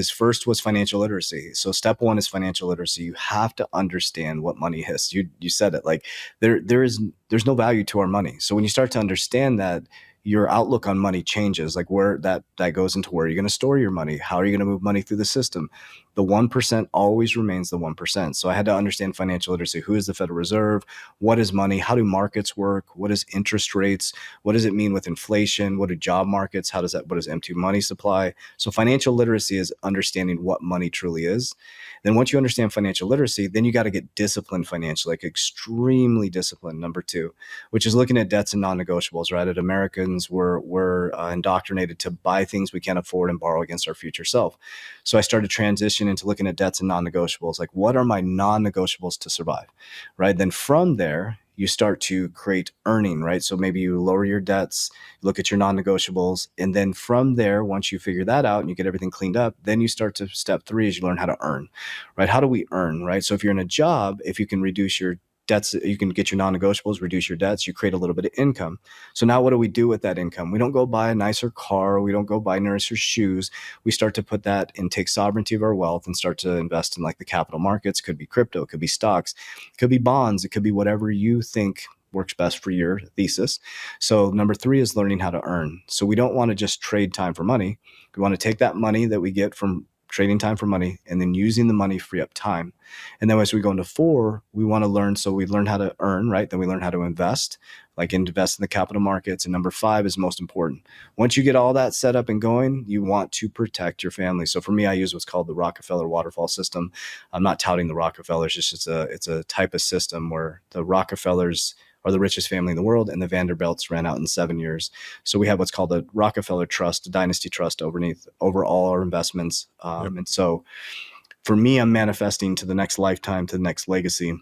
First was financial literacy. So step 1 is financial literacy. You have to understand what money is. You said it, like there's no value to our money. So when you start to understand that, your outlook on money changes, like where that goes into where you're going to store your money. How are you going to move money through the system? The 1% always remains the 1%. So I had to understand financial literacy. Who is the Federal Reserve? What is money? How do markets work? What is interest rates? What does it mean with inflation? What do job markets? What is empty money supply? So financial literacy is understanding what money truly is. Then once you understand financial literacy, then you got to get disciplined financially, like extremely disciplined. Number 2, which is looking at debts and non-negotiables, right? At Americans, we're indoctrinated to buy things we can't afford and borrow against our future self. So I started transitioning into looking at debts and non-negotiables, like what are my non-negotiables to survive, right? Then from there, you start to create earning, right? So maybe you lower your debts, look at your non-negotiables, and then from there, once you figure that out and you get everything cleaned up, then you start to step 3 is you learn how to earn, right? How do we earn, right? So if you're in a job, if you can reduce your debts, you can get your non-negotiables, reduce your debts, you create a little bit of income. So now what do we do with that income? We don't go buy a nicer car, we don't go buy nicer shoes. We start to put that and take sovereignty of our wealth and start to invest in like the capital markets. Could be crypto, could be stocks, could be bonds, it could be whatever you think works best for your thesis. So number 3 is learning how to earn. So we don't want to just trade time for money. We want to take that money that we get from trading time for money and then using the money free up time. And then as we go into 4, we want to learn. So we learn how to earn, right? Then we learn how to invest, like invest in the capital markets. And number 5 is most important. Once you get all that set up and going, you want to protect your family. So for me, I use what's called the Rockefeller waterfall system. I'm not touting the Rockefellers. It's a type of system where the Rockefellers are the richest family in the world, and the Vanderbilts ran out in 7 years. So we have what's called a Rockefeller Trust, a dynasty trust over all our investments. Yep. And so for me, I'm manifesting to the next lifetime, to the next legacy.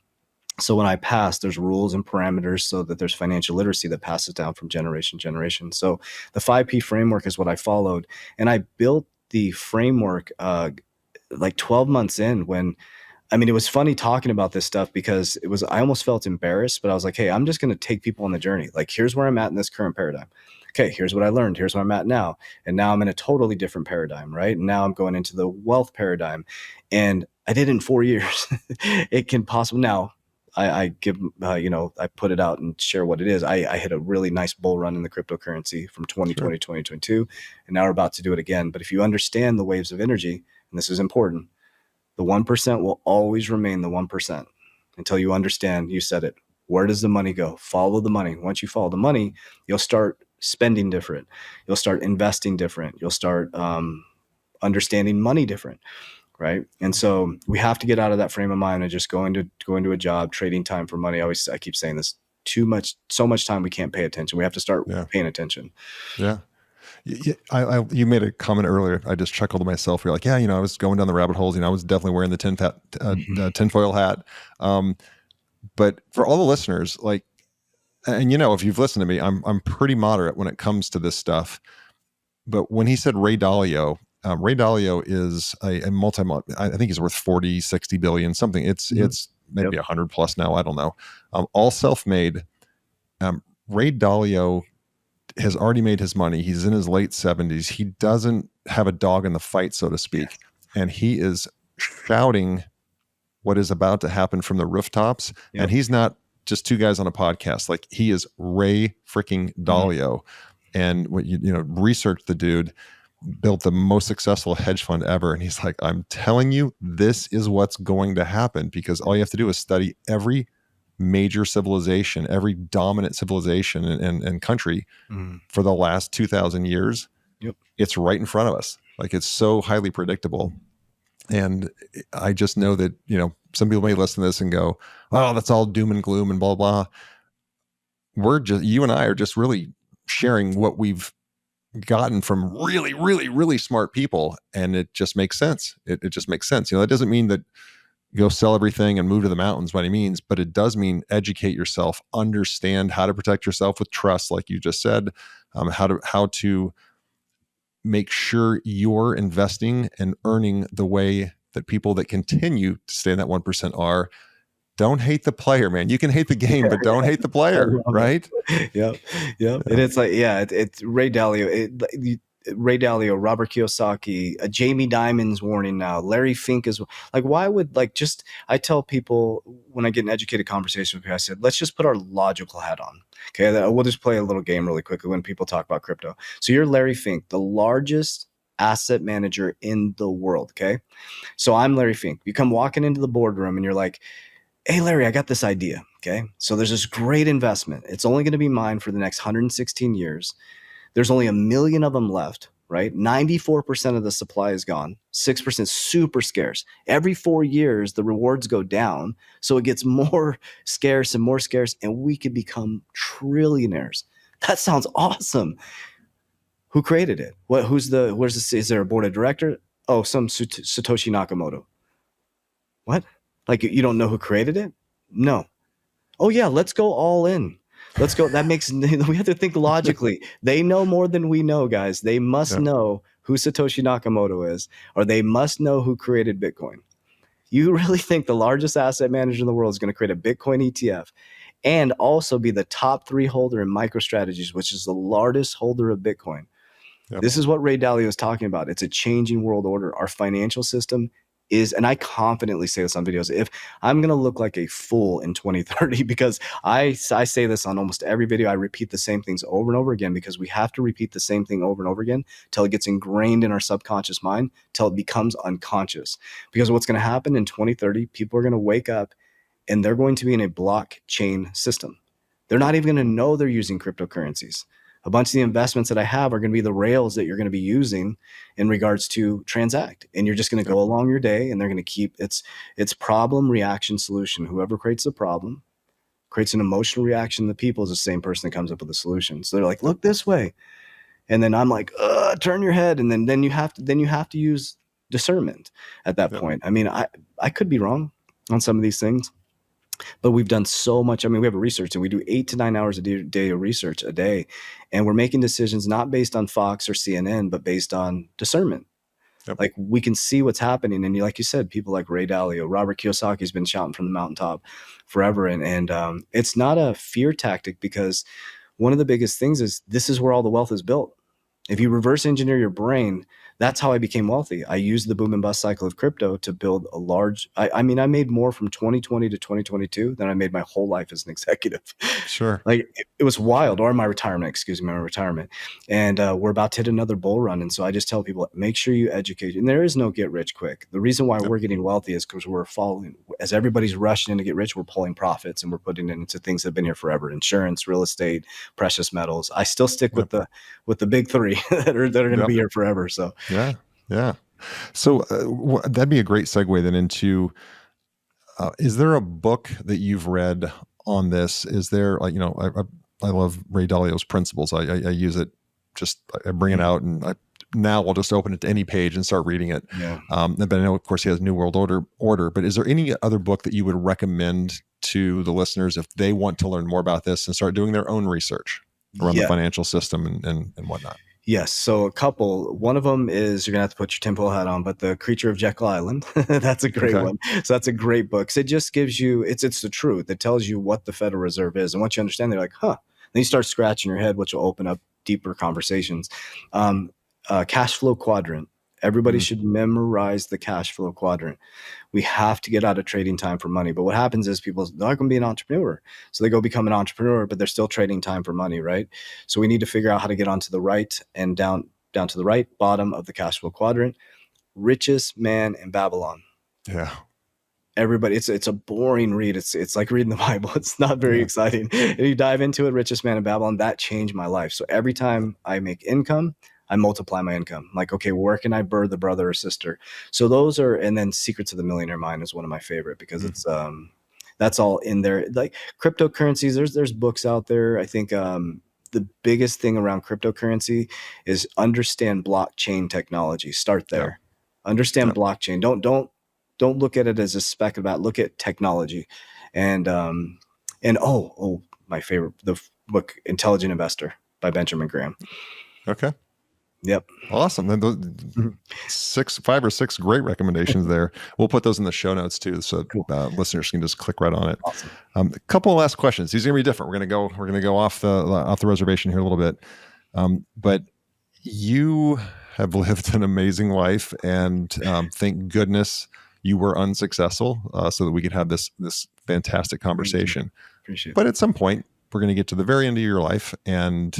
So when I pass, there's rules and parameters so that there's financial literacy that passes down from generation to generation. So the 5P framework is what I followed. And I built the framework like 12 months in when, I mean, it was funny talking about this stuff because I almost felt embarrassed, but I was like, hey, I'm just going to take people on the journey. Like, here's where I'm at in this current paradigm. Okay, here's what I learned. Here's where I'm at now. And now I'm in a totally different paradigm, right? And now I'm going into the wealth paradigm. And I did it in 4 years. It can possibly now. I give, I put it out and share what it is. I hit a really nice bull run in the cryptocurrency from 2020 to 2022, and now we're about to do it again. But if you understand the waves of energy, and this is important, the 1% will always remain the 1% until you understand, you said it, where does the money go? Follow the money. Once you follow the money, you'll start spending different. You'll start investing different. You'll start understanding money different, right? And so we have to get out of that frame of mind and just go into a job, trading time for money. I keep saying this, so much time we can't pay attention. We have to start paying attention. Yeah. You made a comment earlier. I just chuckled to myself. You're like, yeah, I was going down the rabbit holes. I was definitely wearing the tinfoil hat. But for all the listeners, like, and if you've listened to me, I'm pretty moderate when it comes to this stuff. But when he said Ray Dalio is a multi. I think he's worth 40, 60 billion, something. It's maybe 100 plus now. I don't know. All self-made. Ray Dalio has already made his money. He's in his late 70s. He doesn't have a dog in the fight, so to speak. And he is shouting what is about to happen from the rooftops. Yep. And he's not just two guys on a podcast. Like, he is Ray freaking Dalio. And what research the dude, built the most successful hedge fund ever. And he's like, I'm telling you, this is what's going to happen, because all you have to do is study every major civilization, every dominant civilization and country for the last 2,000 years. Yep. It's right in front of us. Like, it's so highly predictable. And I just know that, some people may listen to this and go, oh, that's all doom and gloom and blah, blah. You and I are just really sharing what we've gotten from really, really, really smart people. And it just makes sense. It just makes sense. That doesn't mean that go sell everything and move to the mountains by any means, but it does mean educate yourself, understand how to protect yourself with trust, like you just said, how to make sure you're investing and earning the way that people that continue to stay in that 1% are. Don't hate the player, man. You can hate the game, but don't hate the player, right? Yep. And it's like, it's Ray Dalio. Ray Dalio, Robert Kiyosaki, Jamie Dimon's warning now, Larry Fink is like, why would I tell people when I get an educated conversation with people, I said, let's just put our logical hat on. Okay. We'll just play a little game really quickly when people talk about crypto. So you're Larry Fink, the largest asset manager in the world. Okay. So I'm Larry Fink. You come walking into the boardroom and you're like, hey, Larry, I got this idea. Okay. So there's this great investment. It's only going to be mine for the next 116 years. There's only 1 million of them left, right? 94% of the supply is gone. 6% super scarce. Every 4 years, the rewards go down. So it gets more scarce, and we could become trillionaires. That sounds awesome. Who created it? Is there a board of directors? Oh, some Satoshi Nakamoto. What? Like, you don't know who created it? No. Oh yeah, let's go all in. Let's go. That makes we have to think logically. They know more than we know, guys. They must Yeah. know who Satoshi Nakamoto is, or they must know who created Bitcoin. You really think the largest asset manager in the world is going to create a Bitcoin ETF and also be the top 3 holder in MicroStrategies, which is the largest holder of Bitcoin? Yep. This is what Ray Dalio is talking about. It's a changing world order. Our financial system is, and I confidently say this on videos, if I'm going to look like a fool in 2030, because I say this on almost every video, I repeat the same things over and over again, because we have to repeat the same thing over and over again till it gets ingrained in our subconscious mind, till it becomes unconscious. Because what's going to happen in 2030, people are going to wake up and they're going to be in a blockchain system. They're not even going to know they're using cryptocurrencies. A bunch of the investments that I have are going to be the rails that you're going to be using in regards to transact. And you're just going to go along your day, and they're going to keep it's problem, reaction, solution. Whoever creates the problem creates an emotional reaction to the people is the same person that comes up with a solution. So they're like, look this way. And then I'm like, turn your head. And then you have to use discernment at that Yep. point. I mean, I could be wrong on some of these things, but we've done so much. I mean, we have a research and we do 8 to 9 hours a day of research a day. And we're making decisions not based on Fox or CNN, but based on discernment. Yep. Like, we can see what's happening. And like you said, people like Ray Dalio, Robert Kiyosaki has been shouting from the mountaintop forever. And it's not a fear tactic, because one of the biggest things is this is where all the wealth is built. If you reverse engineer your brain, that's how I became wealthy. I used the boom and bust cycle of crypto to build a large, I mean, I made more from 2020 to 2022 than I made my whole life as an executive. Sure. Like, it was wild. Or my retirement, excuse me, my retirement. And we're about to hit another bull run. And so I just tell people, make sure you educate. And there is no get rich quick. The reason why Yep. we're getting wealthy is because we're following, as everybody's rushing in to get rich, we're pulling profits and we're putting it into things that have been here forever: insurance, real estate, precious metals. I still stick Yep. with the big 3 that are going to Yep. be here forever. So Yeah. Yeah. So that'd be a great segue then into, is there a book that you've read on this? Is there, like, I love Ray Dalio's principles. I use it, just I bring it out, and now I'll just open it to any page and start reading it. yeah. But I know, of course, he has New World Order. But is there any other book that you would recommend to the listeners if they want to learn more about this and start doing their own research around the Yeah. financial system and whatnot? Yes. So a couple. One of them is, you're gonna have to put your tinfoil hat on, but The Creature of Jekyll Island. That's a great Okay. one. So that's a great book. So it just gives you, it's the truth. It tells you what the Federal Reserve is, and once you understand, they're like, huh. Then you start scratching your head, which will open up deeper conversations. Cash flow quadrant. Everybody should memorize the cash flow quadrant. We have to get out of trading time for money. But what happens is people, they're not going to be an entrepreneur. So they go become an entrepreneur, but they're still trading time for money, right? So we need to figure out how to get onto the right and down to the right bottom of the cash flow quadrant. Richest man in Babylon. Yeah. Everybody, it's a boring read. It's like reading the Bible. It's not very exciting. If you dive into it, Richest Man in Babylon, that changed my life. So every time I make income, I multiply my income. Like, okay, where can I birth a brother or sister? So those are, and then Secrets of the Millionaire Mind is one of my favorite, because it's that's all in there. Like cryptocurrencies, there's books out there. I think the biggest thing around cryptocurrency is understand blockchain technology. Start there. Understand blockchain. Don't look at it as a spec about, look at technology. And my favorite, the book Intelligent Investor by Benjamin Graham. Okay. Yep. Awesome. Then those 5 or 6 great recommendations there. We'll put those in the show notes too, so listeners can just click right on it. Awesome. A couple of last questions. These are gonna be different. We're gonna go off the reservation here a little bit. But you have lived an amazing life, and thank goodness you were unsuccessful, so that we could have this fantastic conversation. Appreciate it. But at some point, we're going to get to the very end of your life, and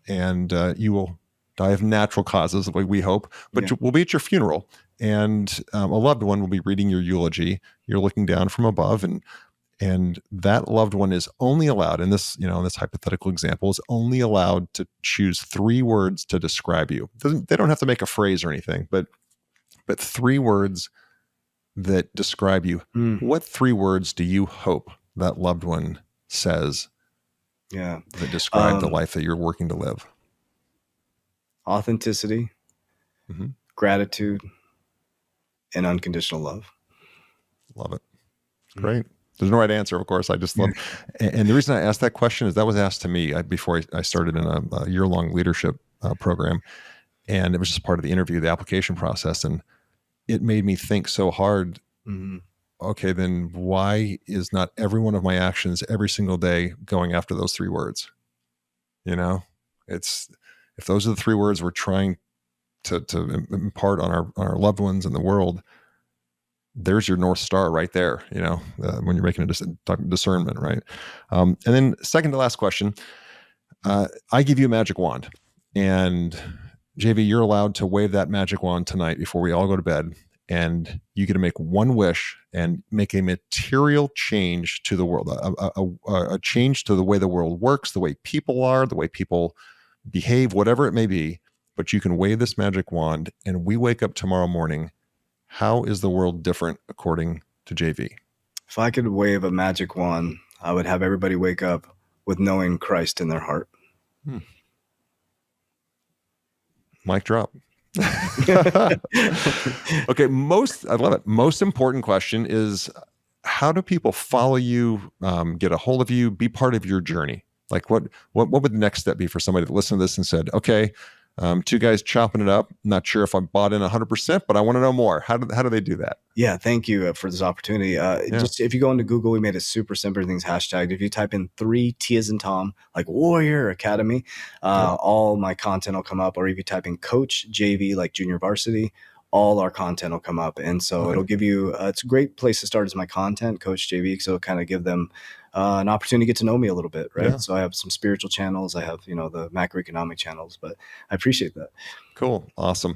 you will die of natural causes, like we hope. But we'll be at your funeral, and a loved one will be reading your eulogy. You're looking down from above, and that loved one is only allowed, in this this hypothetical example, is only allowed to choose 3 words to describe you. They don't have to make a phrase or anything, but 3 words that describe you. What 3 words do you hope that loved one says that describe the life that you're working to live? Authenticity, gratitude, and unconditional love. Love it. Great. There's no right answer, of course. I just love, and the reason I asked that question is that was asked to me before I started in a year-long leadership program, and it was just part of the interview, the application process, and it made me think so hard. Mhm. Okay, then why is not every one of my actions every single day going after those 3 words? You know, it's if those are the 3 words we're trying to impart on our loved ones in the world, there's your North Star right there, when you're making a discernment, right? And then second to last question, I give you a magic wand, and JV, you're allowed to wave that magic wand tonight before we all go to bed, and you get to make one wish and make a material change to the world, a change to the way the world works, the way people are, the way people behave, whatever it may be. But you can wave this magic wand, and we wake up tomorrow morning. How is the world different according to JV? If I could wave a magic wand, I would have everybody wake up with knowing Christ in their heart. Mic drop. Okay, I love it. Most important question is, how do people follow you, get a hold of you, be part of your journey? Like what would the next step be for somebody that listened to this and said, okay, 2 guys chopping it up. Not sure if I'm bought in 100%, but I want to know more. How do they do that? Yeah, thank you for this opportunity. Just if you go into Google, we made it super simple. Everything's hashtagged. If you type in 3T as in Tom, like Warrior Academy, all my content will come up. Or if you type in Coach JV, like Junior Varsity, all our content will come up. And so it'll give you, it's a great place to start as my content, Coach JV. So it'll kind of give them an opportunity to get to know me a little bit, right? Yeah. So I have some spiritual channels. I have, the macroeconomic channels, but I appreciate that. Cool. Awesome.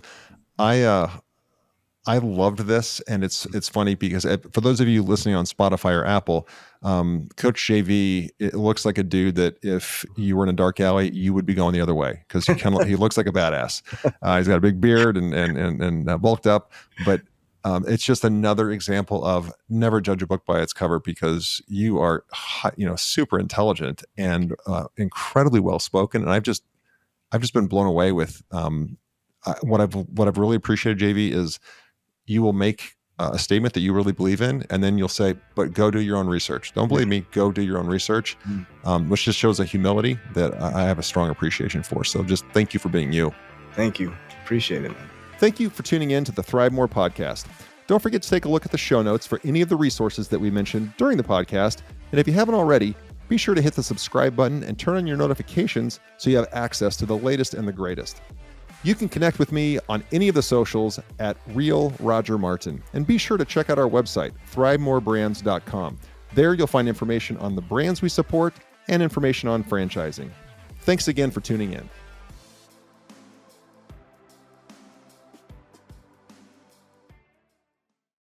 I loved this, and it's funny because for those of you listening on Spotify or Apple, Coach JV, it looks like a dude that if you were in a dark alley, you would be going the other way because he looks like a badass. He's got a big beard and bulked up, but it's just another example of never judge a book by its cover, because you are super intelligent and incredibly well spoken, and I've just been blown away with what I've really appreciated, JV, is you will make a statement that you really believe in, and then you'll say, but go do your own research. Don't believe me, go do your own research, which just shows a humility that I have a strong appreciation for. So just thank you for being you. Thank you. Appreciate it, man. Thank you for tuning in to the ThriveMore podcast. Don't forget to take a look at the show notes for any of the resources that we mentioned during the podcast. And if you haven't already, be sure to hit the subscribe button and turn on your notifications so you have access to the latest and the greatest. You can connect with me on any of the socials at Real Roger Martin. And be sure to check out our website, ThriveMoreBrands.com. There you'll find information on the brands we support and information on franchising. Thanks again for tuning in.